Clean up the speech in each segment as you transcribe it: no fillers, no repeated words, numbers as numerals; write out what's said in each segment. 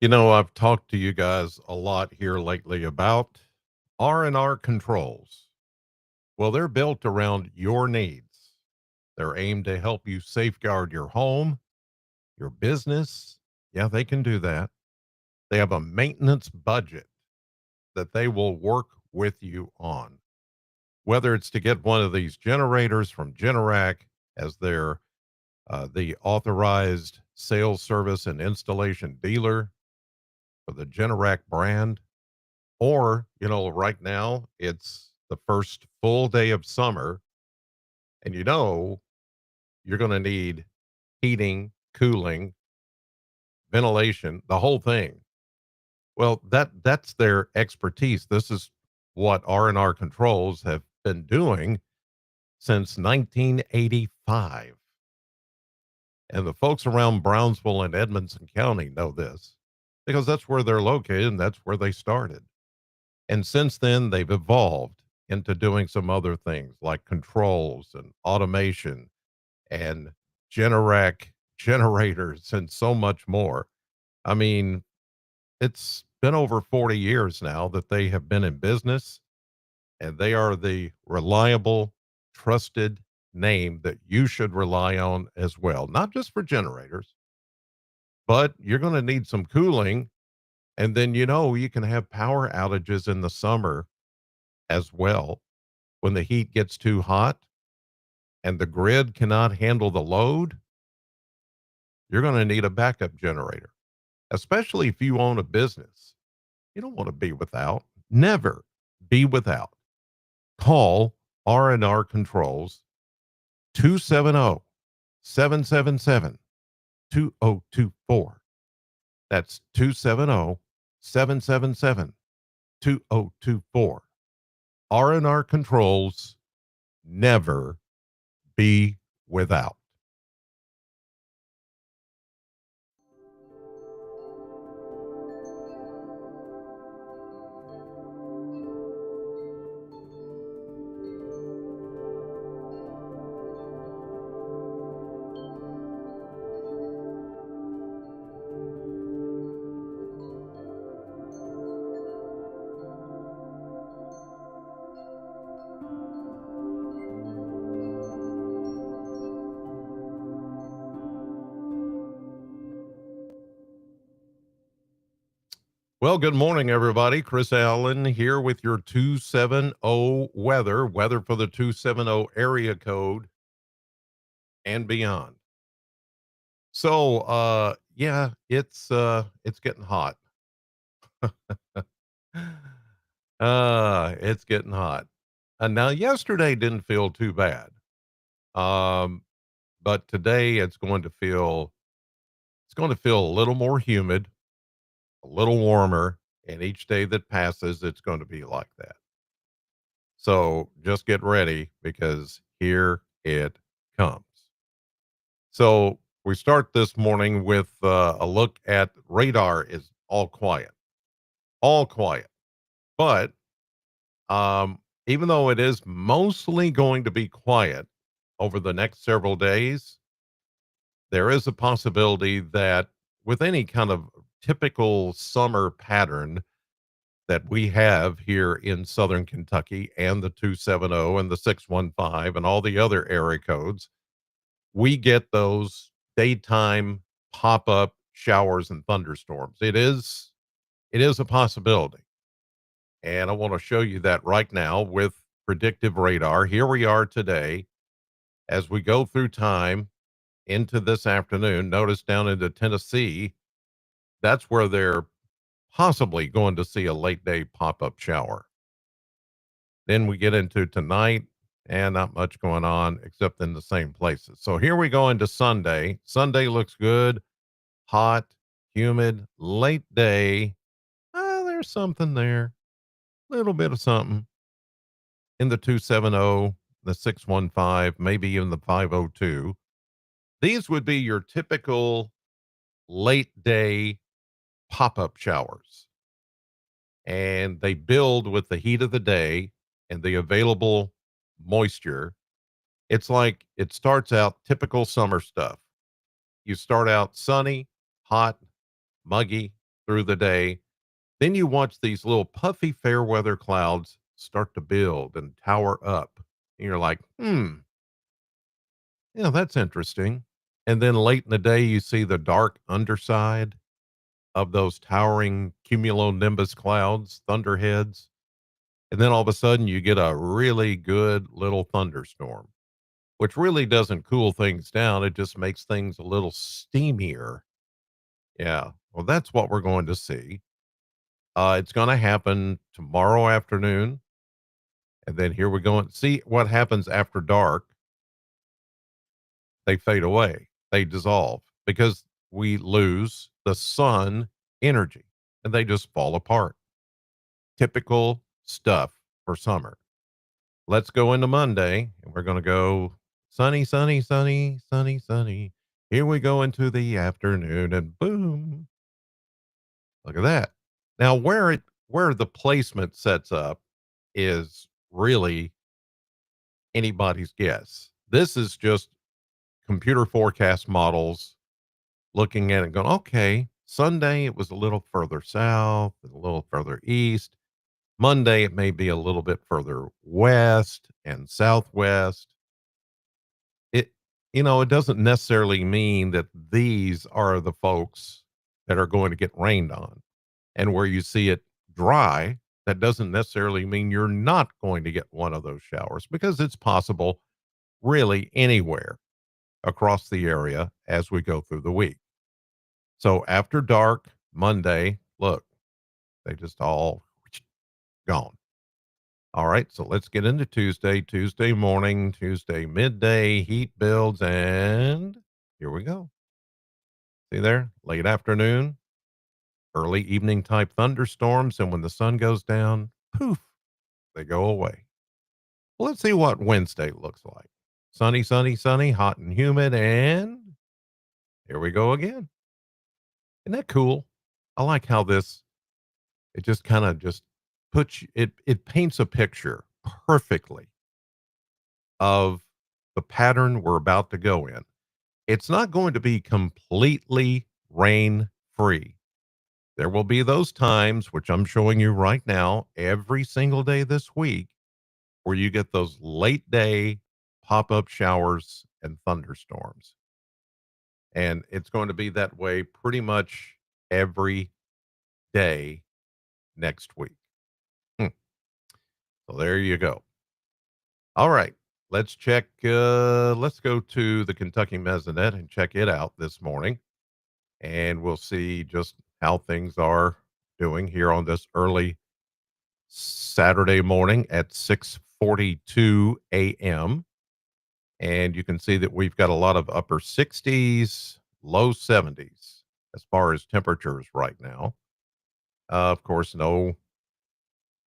I've talked to you guys a lot here lately about R&R controls. Well, they're built around your needs. They're aimed to help you safeguard your home, your business. Yeah, they can do that. They have a maintenance budget that they will work with you on. Whether it's to get one of these generators from Generac as their the authorized sales service and installation dealer for the Generac brand. Or, right now it's the first full day of summer, and you're going to need heating, cooling, ventilation, the whole thing. Well, that's their expertise. This is what R&R Controls have been doing since 1985. And the folks around Brownsville and Edmonson County know this because that's where they're located and that's where they started. And since then, they've evolved into doing some other things like controls and automation and Generac generators and so much more. I mean, it's been over 40 years now that they have been in business, and they are the reliable, trusted name that you should rely on as well, not just for generators, but you're going to need some cooling. And then, you can have power outages in the summer as well when the heat gets too hot and the grid cannot handle the load. You're going to need a backup generator, especially if you own a business. You don't want to be without. Never be without. Call R&R Controls 270 777 2024. That's 270 777 2024. R&R Controls, never be without. Well, good morning, everybody. Chris Allen here with your 270 weather for the 270 area code and beyond. So, yeah, it's getting hot. It's getting hot. Now yesterday didn't feel too bad. Um, but today it's going to feel a little more humid, a little warmer, and each day that passes, it's going to be like that. So just get ready because here it comes. So we start this morning with a look at radar is all quiet. But even though it is mostly going to be quiet over the next several days, there is a possibility that with any kind of typical summer pattern that we have here in Southern Kentucky and the 270 and the 615 and all the other area codes, we get those daytime pop-up showers and thunderstorms. It is a possibility. And I want to show you that right now with predictive radar. Here we are today as we go through time into this afternoon. Notice down into Tennessee, that's where they're possibly going to see a late day pop-up shower. Then we get into tonight and not much going on except in the same places. So here we go into Sunday. Sunday looks good, hot, humid, late day. There's something there, little bit of something in the 270, the 615, maybe even the 502. These would be your typical late day pop up showers, and they build with the heat of the day and the available moisture. It's like it starts out typical summer stuff. You start out sunny, hot, muggy. through the day. Then you watch these little puffy fair weather clouds start to build and tower up. And you're like, yeah, that's interesting. And then late in the day, you see the dark underside of those towering cumulonimbus clouds, thunderheads. And then all of a sudden, you get a really good little thunderstorm, which really doesn't cool things down. It just makes things a little steamier. Yeah. Well, that's what we're going to see. It's going to happen tomorrow afternoon. And then here we go and see what happens after dark. They fade away, they dissolve because we lose the sun energy and they just fall apart. Typical stuff for summer. Let's go into Monday and we're going to go sunny, sunny, sunny, sunny, sunny. Here we go into the afternoon and boom. Look at that. Now where the placement sets up is really anybody's guess. This is just computer forecast models looking at it going, okay, Sunday it was a little further south, a little further east. Monday it may be a little bit further west and southwest. It it doesn't necessarily mean that these are the folks that are going to get rained on. And where you see it dry, that doesn't necessarily mean you're not going to get one of those showers because it's possible really anywhere across the area as we go through the week. So after dark, Monday, look, they just all gone. All right, so let's get into Tuesday. Tuesday morning, Tuesday midday, heat builds, and here we go. See there? Late afternoon, early evening type thunderstorms, and when the sun goes down, poof, they go away. Well, let's see what Wednesday looks like. Sunny, sunny, sunny, hot and humid, and here we go again. Isn't that cool? I like how this it just kind of just it paints a picture perfectly of the pattern we're about to go in. It's not going to be completely rain free. There will be those times, which I'm showing you right now, every single day this week, where you get those late day pop up showers and thunderstorms. And it's going to be that way pretty much every day next week. Hmm. So there you go. All right. Let's go to the Kentucky Mesonet and check it out this morning. And we'll see just how things are doing here on this early Saturday morning at 6:42 a.m. And you can see that we've got a lot of upper 60s, low 70s as far as temperatures right now. Of course, no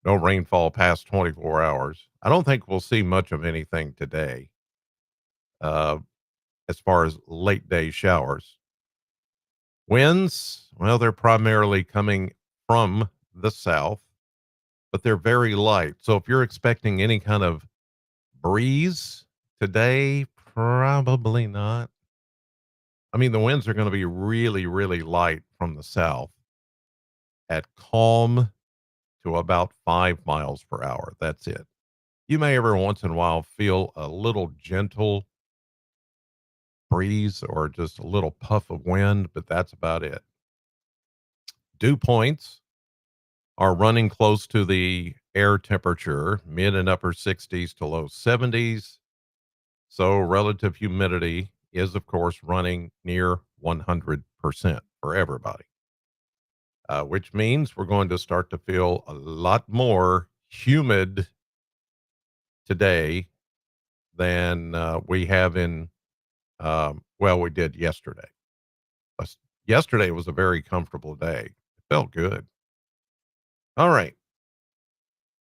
rainfall past 24 hours. I don't think we'll see much of anything today uh, as far as late day showers. Winds, well, they're primarily coming from the south, but they're very light. So if you're expecting any kind of breeze today, probably not. I mean, the winds are going to be really, really light from the south at calm to about 5 miles per hour. That's it. You may every once in a while feel a little gentle breeze or just a little puff of wind, but that's about it. Dew points are running close to the air temperature, mid and upper 60s to low 70s. So relative humidity is, of course, running near 100% for everybody, which means we're going to start to feel a lot more humid today than we have in, well, we did yesterday. Yesterday was a very comfortable day. It felt good. All right.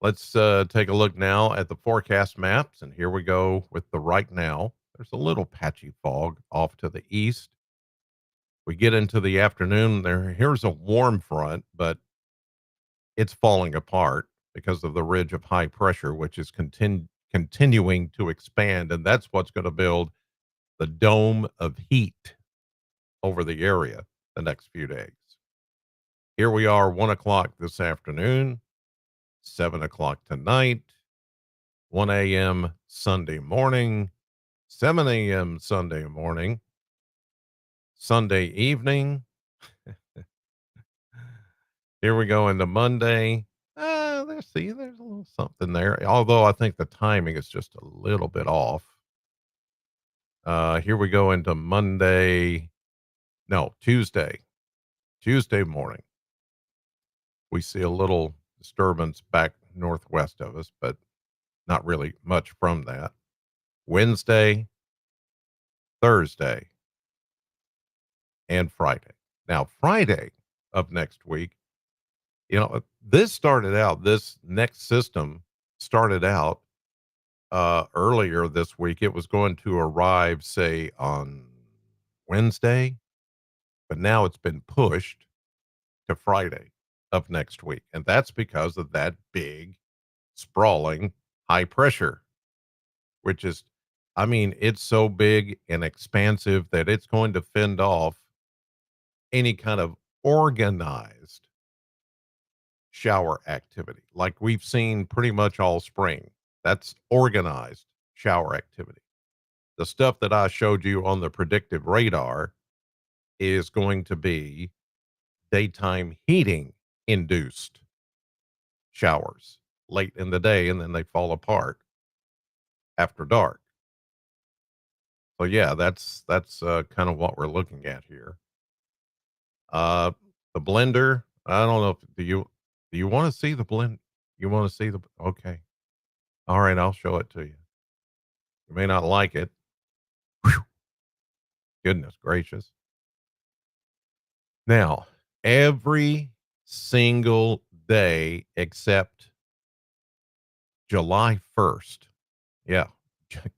Let's take a look now at the forecast maps. And here we go with the right now. There's a little patchy fog off to the east. We get into the afternoon. Here's a warm front, but it's falling apart because of the ridge of high pressure, which is continuing to expand. And that's what's going to build the dome of heat over the area the next few days. Here we are, 1 o'clock this afternoon, 7 o'clock tonight, 1 a.m. Sunday morning, 7 a.m. Sunday morning, Sunday evening. Here we go into Monday. There's a little something there. Although I think the timing is just a little bit off. Here we go into Monday. No, Tuesday morning. We see a little disturbance back northwest of us, but not really much from that. Wednesday, Thursday, and Friday. Now, Friday of next week, this next system started out earlier this week. It was going to arrive, say, on Wednesday, but now it's been pushed to Friday of next week. And that's because of that big, sprawling high pressure, which is, I mean, it's so big and expansive that it's going to fend off any kind of organized shower activity like we've seen pretty much all spring. That's organized shower activity. The stuff that I showed you on the predictive radar is going to be daytime heating induced showers late in the day, and then they fall apart after dark. So yeah, that's kind of what we're looking at here. Uh, the blender. I don't know if do you want to see the blend? You want to see the okay? All right, I'll show it to you. You may not like it. Whew, goodness gracious! Now, every single day except July 1st. Yeah,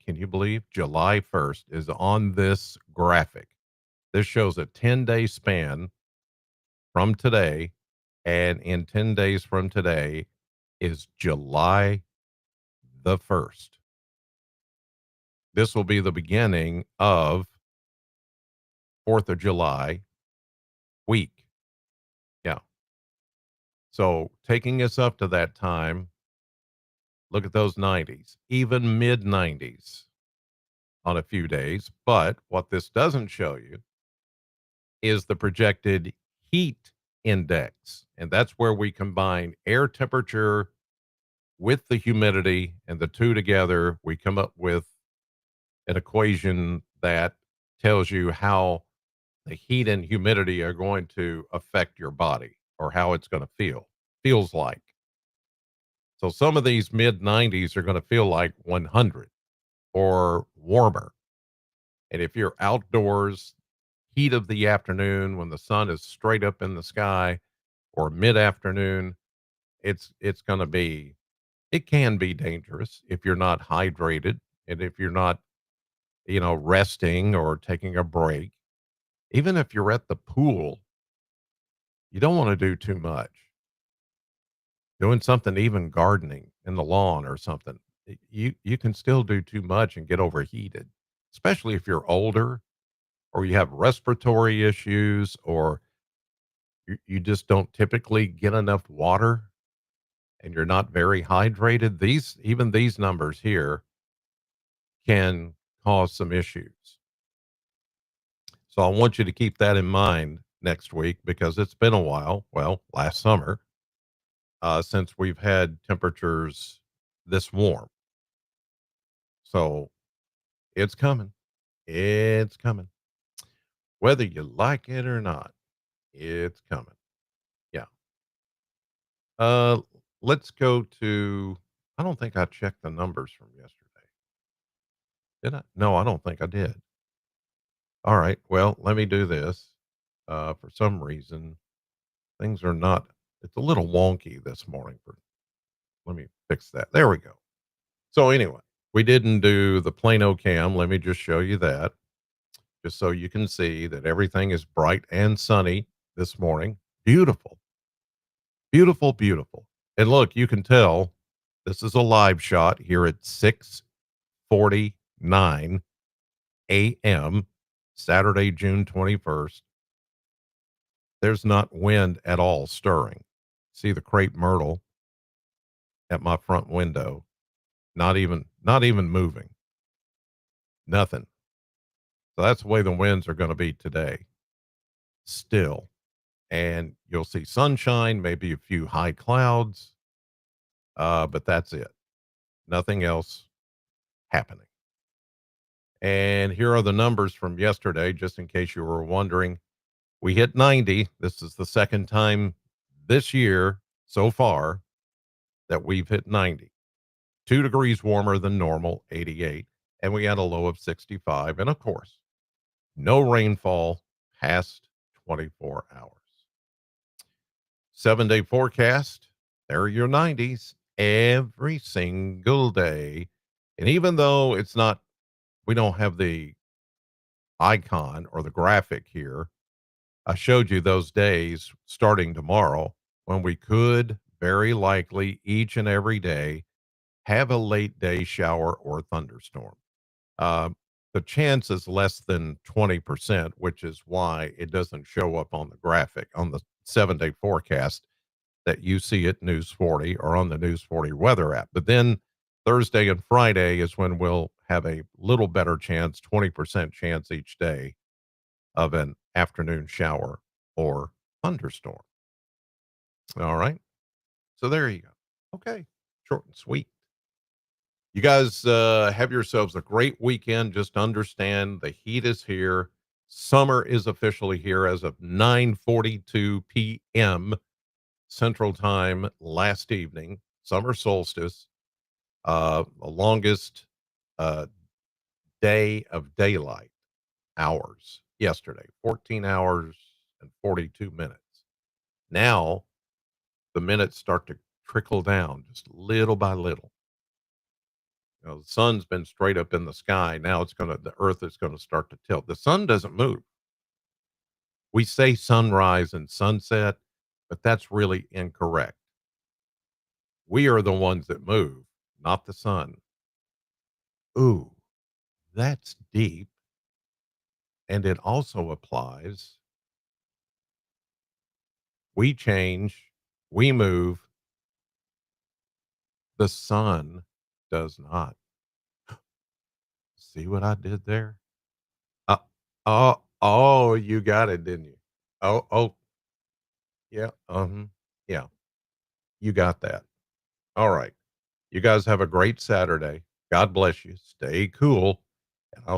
can you believe July 1st is on this graphic? This shows a 10-day span from today, and in 10 days from today is July the 1st. This will be the beginning of 4th of July week. Yeah. So taking us up to that time, look at those 90s, even mid 90s on a few days. But what this doesn't show you is the projected heat index. And that's where we combine air temperature with the humidity, and the two together, we come up with an equation that tells you how the heat and humidity are going to affect your body or how it's going to feels like. So some of these mid 90s are going to feel like 100 or warmer. And if you're outdoors, heat of the afternoon when the sun is straight up in the sky or mid afternoon, it's going to be it can be dangerous if you're not hydrated and if you're not, resting or taking a break. Even if you're at the pool, you don't want to do too much. Doing something, even gardening in the lawn or something, you can still do too much and get overheated, especially if you're older or you have respiratory issues or you just don't typically get enough water and you're not very hydrated. These numbers here can cause some issues. So I want you to keep that in mind next week because it's been a while, well, last summer, since we've had temperatures this warm. So it's coming. It's coming. Whether you like it or not, it's coming. Yeah. Uh, let's go to, I don't think I checked the numbers from yesterday. Did I? No, I don't think I did. All right. Well, let me do this. For some reason, things are not, it's a little wonky this morning. Let me fix that. There we go. So anyway, we didn't do the Plano cam. Let me just show you that, just so you can see that everything is bright and sunny this morning. Beautiful, beautiful, beautiful. And look, you can tell this is a live shot here at 6:49 a.m. Saturday, June 21st. There's not wind at all stirring. See the crepe myrtle at my front window, not even moving, nothing. So that's the way the winds are going to be today still. And you'll see sunshine, maybe a few high clouds, but that's it. Nothing else happening. And here are the numbers from yesterday, just in case you were wondering. We hit 90. This is the second time this year so far that we've hit 90. 2 degrees warmer than normal, 88. And we had a low of 65. And of course, no rainfall past 24 hours. 7-day forecast. There are your 90s every single day. And even though it's not, we don't have the icon or the graphic here, I showed you those days starting tomorrow when we could very likely each and every day have a late day shower or thunderstorm. Uh, the chance is less than 20%, which is why it doesn't show up on the graphic on the 7-day forecast that you see at News 40 or on the News 40 weather app. But then Thursday and Friday is when we'll have a little better chance, 20% chance each day of an afternoon shower or thunderstorm. All right. So there you go. Okay. Short and sweet. You guys have yourselves a great weekend. Just understand the heat is here. Summer is officially here as of 9:42 p.m. Central Time last evening. Summer solstice, the longest uh, day of daylight hours yesterday, 14 hours and 42 minutes. Now the minutes start to trickle down just little by little. The sun's been straight up in the sky. Now the earth is going to start to tilt. The sun doesn't move. We say sunrise and sunset, but that's really incorrect. We are the ones that move, not the sun. Ooh, that's deep. And it also applies. We change, we move, the sun does not. See what I did there? Uh, oh, you got it, didn't you? Oh, yeah. Yeah, you got that. All right. You guys have a great Saturday. God bless you. Stay cool. And I'll